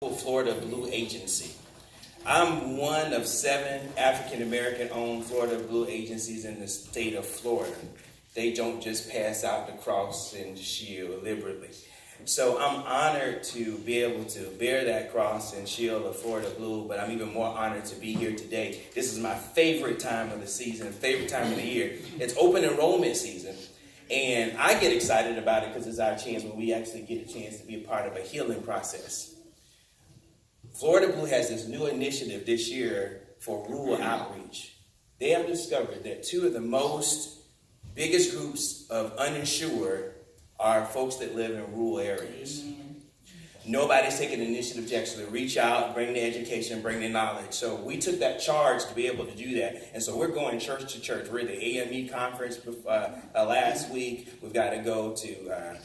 Florida Blue Agency. I'm one of 7 African American owned Florida Blue agencies in the state of Florida. They don't just pass out the cross and shield liberally. So I'm honored to be able to bear that cross and shield of Florida Blue, but I'm even more honored to be here today. This is my favorite time of the season, favorite time of the year. It's open enrollment season. And I get excited about it because it's our chance when we actually get a chance to be a part of a healing process. Florida Blue has this new initiative this year for rural outreach. They have discovered that 2 of the biggest groups of uninsured are folks that live in rural areas. Nobody's taking the initiative to actually reach out, bring the education, bring the knowledge. So we took that charge to be able to do that. And so we're going church to church. We're at the AME conference last week. We've got to go to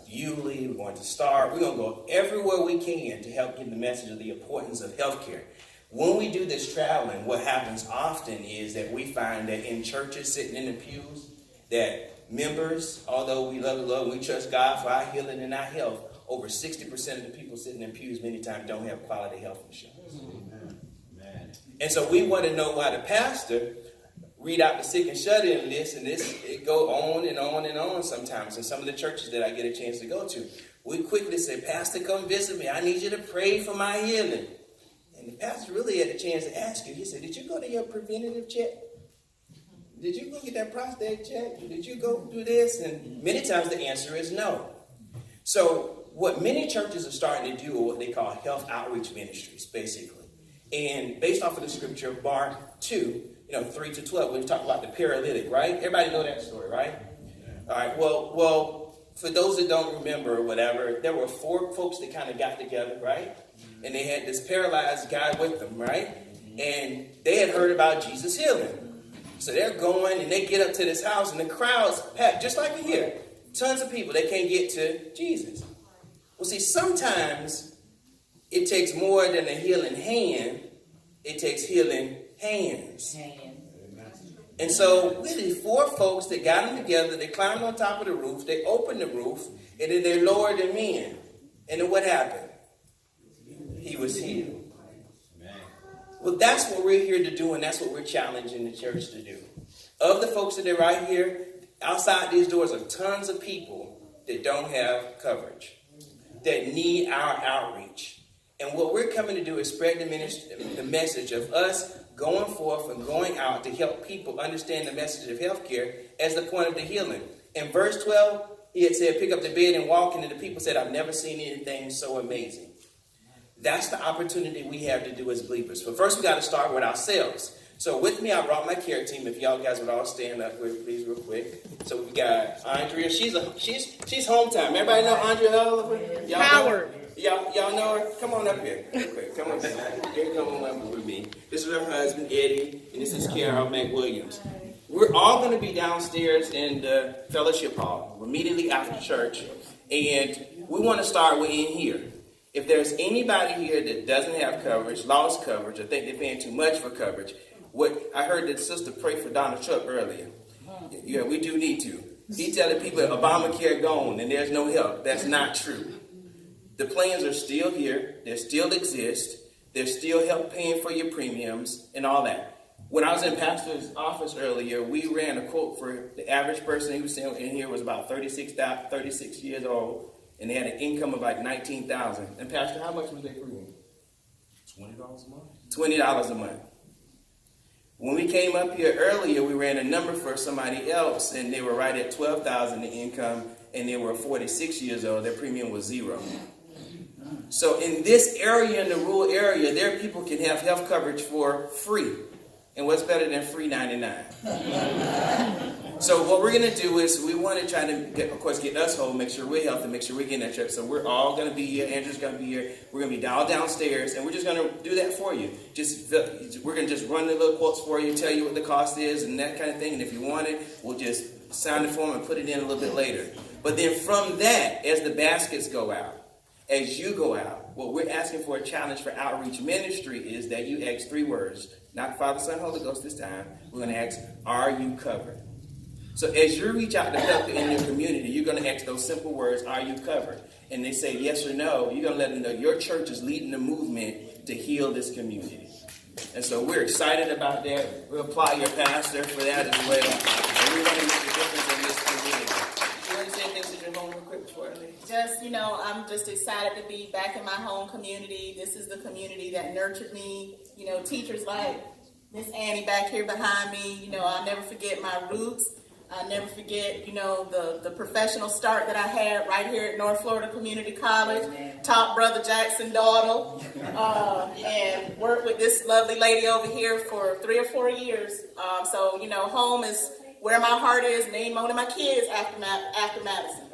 Yulee. We're going to Star. We're going to go everywhere we can to help get the message of the importance of healthcare. When we do this traveling, what happens often is that we find that in churches sitting in the pews, that members, although we love the Lord, we trust God for our healing and our health, over 60% of the people sitting in pews many times don't have quality health insurance. Amen. And so we want to know why the pastor read out the sick and shut-in list, and it go on and on and on sometimes. In some of the churches that I get a chance to go to, we quickly say, Pastor, come visit me. I need you to pray for my healing. And the pastor really had a chance to ask you. He said, did you go to your preventative check? Did you go get that prostate check? Did you go do this? And many times the answer is no. So what many churches are starting to do are what they call health outreach ministries, basically. And based off of the scripture, Mark 2, 3 to 12, we talk about the paralytic, right? Everybody know that story, right? Yeah. All right, well, for those that don't remember or whatever, there were 4 folks that kind of got together, right? And they had this paralyzed guy with them, right? And they had heard about Jesus healing. So they're going and they get up to this house and the crowd's packed, just like here. Tons of people, they can't get to Jesus. Well, see, sometimes it takes more than a healing hand. It takes healing hands. And so we had 4 folks that got them together. They climbed on top of the roof. They opened the roof. And then they lowered him in. And then what happened? He was healed. Well, that's what we're here to do. And that's what we're challenging the church to do. Of the folks that are right here, outside these doors are tons of people that don't have coverage, that need our outreach. And what we're coming to do is spread the message of us going forth and going out to help people understand the message of healthcare as the point of the healing. In verse 12, he had said, pick up the bed and walk, and the people said, I've never seen anything so amazing. That's the opportunity we have to do as believers. But first, we got to start with ourselves. So with me, I brought my care team. If y'all guys would all stand up, please, real quick. So we got Andrea. She's home time. Everybody know Andrea Oliver? Howard. Y'all know her? Come on up here, real quick. Come on. Here, come on up with me. This is her husband Eddie, and this is Carol McWilliams. We're all going to be downstairs in the fellowship hall immediately after church, and we want to start with in here. If there's anybody here that doesn't have coverage, lost coverage, or think they're paying too much for coverage, I heard that sister pray for Donald Trump earlier. Yeah, we do need to. He's telling people that Obamacare gone and there's no help. That's not true. The plans are still here. They still exist. They're still help paying for your premiums and all that. When I was in pastor's office earlier, we ran a quote for the average person he was saying in here was about 36 years old, and they had an income of like $19,000. And Pastor, how much was their premium? $20 a month. $20 a month. When we came up here earlier, we ran a number for somebody else, and they were right at $12,000 in income, and they were 46 years old. Their premium was $0. So in this area, in the rural area, there people can have health coverage for free. And what's better than free 99? So what we're going to do is we want to try to, get us home, make sure we're healthy, make sure we're getting that trip. So we're all going to be here. Andrew's going to be here. We're going to be all downstairs, and we're just going to do that for you. We're going to just run the little quotes for you, tell you what the cost is and that kind of thing. And if you want it, we'll just sign the form and put it in a little bit later. But then from that, as the baskets go out, as you go out, what we're asking for a challenge for outreach ministry is that you ask 3 words. Not Father, Son, Holy Ghost this time. We're going to ask, are you covered? So as you reach out to help in your community, you're going to ask those simple words, are you covered? and they say yes or no, you're going to let them know your church is leading the movement to heal this community. And so we're excited about that. We'll apply your pastor for that as well. And we want to make a difference in this community. You want to say things to your home real quick before I leave? Just, I'm just excited to be back in my home community. This is the community that nurtured me. Teachers like Miss Annie back here behind me. I'll never forget my roots. I'll never forget, the professional start that I had right here at North Florida Community College. Taught Brother Jackson Dawdle, and worked with this lovely lady over here for 3 or 4 years. So, home is where my heart is, and ain't one of my kids after Madison.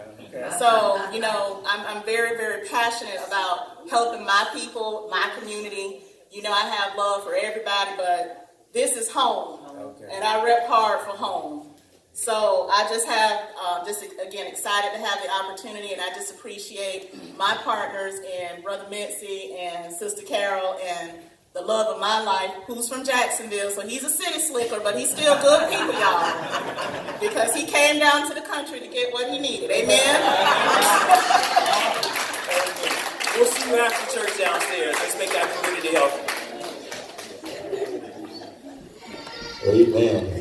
So, I'm very, very passionate about helping my people, my community. I have love for everybody, but this is home, and I rep hard for home. So I just have, again, excited to have the opportunity, and I just appreciate my partners and Brother Mincy and Sister Carol and the love of my life, who's from Jacksonville. So he's a city slicker, but he's still good people, y'all, because he came down to the country to get what he needed. Amen? We'll see you after church downstairs. Let's make our community healthy. Amen.